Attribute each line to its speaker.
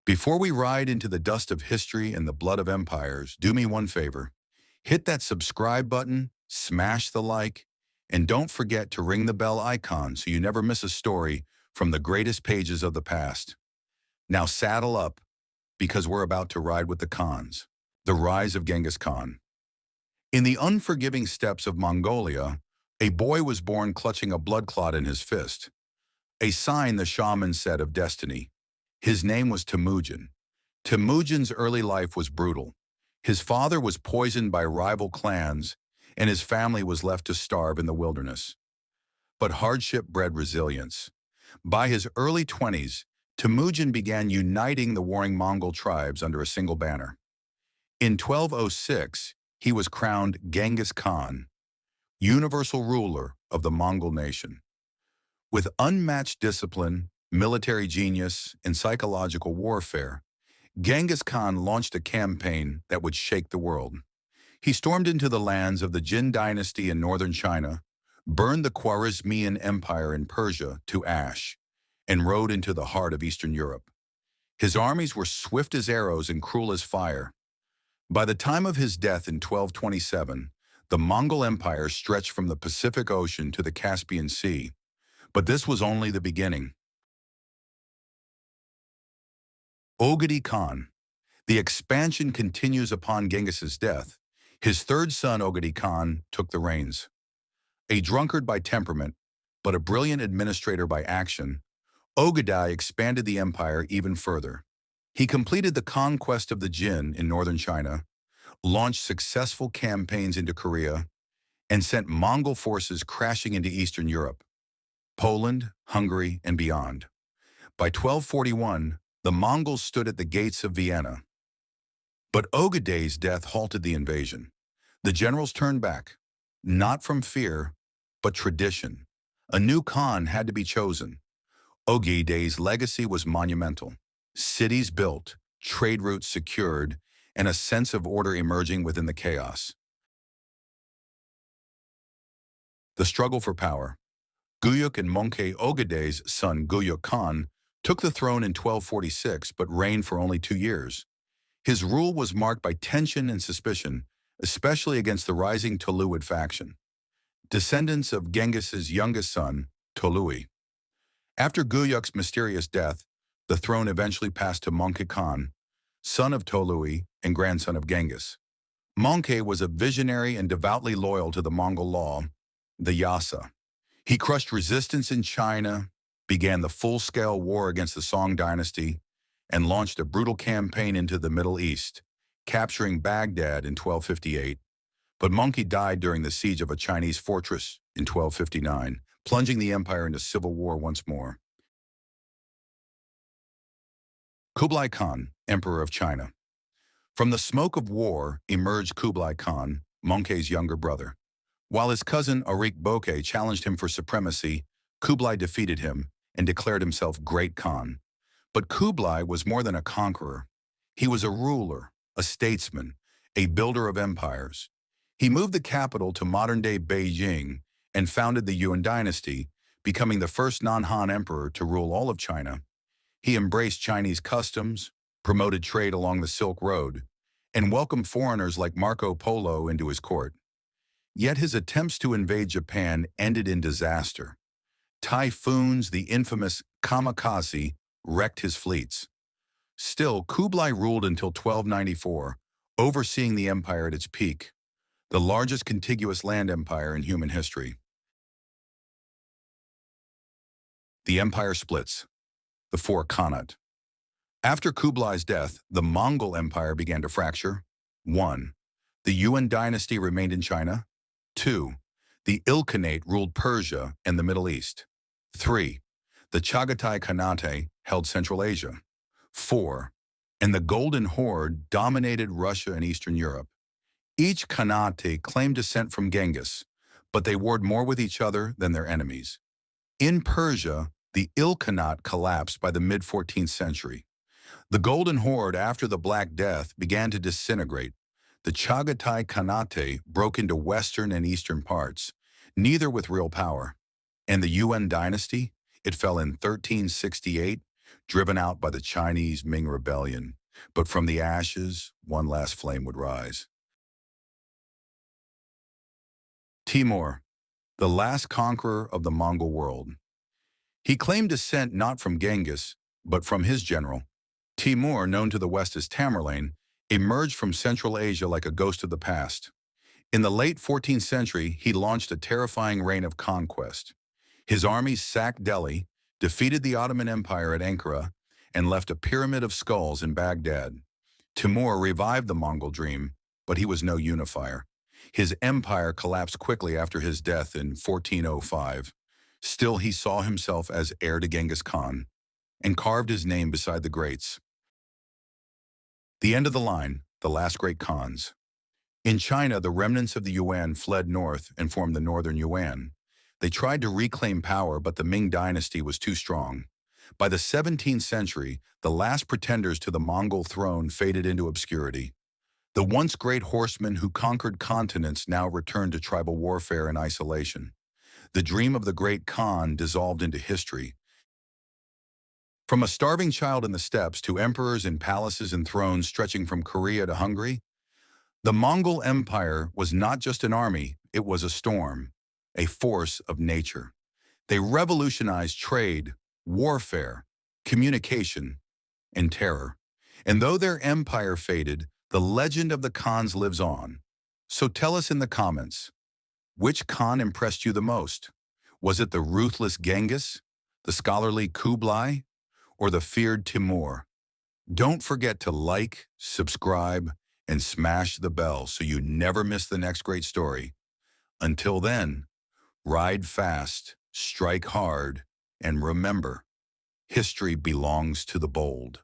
Speaker 1: Before we ride into the dust of history and the blood of empires, do me one favor. Hit that subscribe button, smash the like, and don't forget to ring the bell icon so you never miss a story from the greatest pages of the past. Now saddle up, because we're about to ride with the Khans. The rise of Genghis Khan. In the unforgiving steppes of Mongolia, a boy was born clutching a blood clot in his fist, a sign the shaman said of destiny. His name was Temujin. Temujin's early life was brutal. His father was poisoned by rival clans, and his family was left to starve in the wilderness. But hardship bred resilience. By his early 20s, Temujin began uniting the warring Mongol tribes under a single banner. In 1206, he was crowned Genghis Khan, universal ruler of the Mongol nation. With unmatched discipline, military genius, and psychological warfare, Genghis Khan launched a campaign that would shake the world. He stormed into the lands of the Jin dynasty in northern China, burned the Khwarezmian Empire in Persia to ash, and rode into the heart of Eastern Europe. His armies were swift as arrows and cruel as fire. By the time of his death in 1227, the Mongol Empire stretched from the Pacific Ocean to the Caspian Sea. But this was only the beginning. Ogedei Khan. The expansion continues upon Genghis's death. His third son, Ogedei Khan, took the reins. A drunkard by temperament, but a brilliant administrator by action, Ogedei expanded the empire even further. He completed the conquest of the Jin in northern China, launched successful campaigns into Korea, and sent Mongol forces crashing into Eastern Europe, Poland, Hungary, and beyond. By 1241, the Mongols stood at the gates of Vienna. But Ogedei's death halted the invasion. The generals turned back, not from fear, but tradition. A new Khan had to be chosen. Ogedei's legacy was monumental. Cities built, trade routes secured, and a sense of order emerging within the chaos. The struggle for power. Guyuk and Mongke Ogedei's son Guyuk Khan took the throne in 1246 but reigned for only 2 years. His rule was marked by tension and suspicion, especially against the rising Toluid faction, descendants of Genghis's youngest son, Tolui. After Guyuk's mysterious death, the throne eventually passed to Mongke Khan, son of Tolui and grandson of Genghis. Mongke was a visionary and devoutly loyal to the Mongol law, the Yasa. He crushed resistance in China, began the full-scale war against the Song dynasty, and launched a brutal campaign into the Middle East, capturing Baghdad in 1258. But Mongke died during the siege of a Chinese fortress in 1259, plunging the empire into civil war once more. Kublai Khan, Emperor of China. From the smoke of war emerged Kublai Khan, Mongke's younger brother. While his cousin Arik Boke challenged him for supremacy, Kublai defeated him and declared himself Great Khan. But Kublai was more than a conqueror. He was a ruler, a statesman, a builder of empires. He moved the capital to modern-day Beijing and founded the Yuan dynasty, becoming the first non-Han emperor to rule all of China. He embraced Chinese customs, promoted trade along the Silk Road, and welcomed foreigners like Marco Polo into his court. Yet his attempts to invade Japan ended in disaster. Typhoons, the infamous kamikaze, wrecked his fleets. Still, Kublai ruled until 1294, overseeing the empire at its peak, the largest contiguous land empire in human history. The empire splits. The four Khanate. After Kublai's death, the Mongol Empire began to fracture. 1. The Yuan dynasty remained in China. 2. The Ilkhanate ruled Persia and the Middle East. 3. The Chagatai Khanate held Central Asia. 4. And the Golden Horde dominated Russia and Eastern Europe. Each Khanate claimed descent from Genghis, but they warred more with each other than their enemies. In Persia, the Ilkhanate collapsed by the mid-14th century. The Golden Horde, after the Black Death, began to disintegrate. The Chagatai Khanate broke into western and eastern parts, neither with real power. And the Yuan dynasty, it fell in 1368, driven out by the Chinese Ming Rebellion. But from the ashes, one last flame would rise. Timur, the last conqueror of the Mongol world. He claimed descent not from Genghis, but from his general. Timur, known to the West as Tamerlane, emerged from Central Asia like a ghost of the past. In the late 14th century, he launched a terrifying reign of conquest. His armies sacked Delhi, defeated the Ottoman Empire at Ankara, and left a pyramid of skulls in Baghdad. Timur revived the Mongol dream, but he was no unifier. His empire collapsed quickly after his death in 1405. Still, he saw himself as heir to Genghis Khan and carved his name beside the greats. The end of the line, the last great Khans. In China, the remnants of the Yuan fled north and formed the Northern Yuan. They tried to reclaim power, but the Ming dynasty was too strong. By the 17th century, the last pretenders to the Mongol throne faded into obscurity. The once great horsemen who conquered continents now returned to tribal warfare and isolation. The dream of the great Khan dissolved into history. From a starving child in the steppes to emperors in palaces and thrones stretching from Korea to Hungary, the Mongol Empire was not just an army, it was a storm, a force of nature. They revolutionized trade, warfare, communication, and terror. And though their empire faded, the legend of the Khans lives on. So tell us in the comments, which Khan impressed you the most? Was it the ruthless Genghis, the scholarly Kublai, or the feared Timur? Don't forget to like, subscribe, and smash the bell so you never miss the next great story. Until then, ride fast, strike hard, and remember, history belongs to the bold.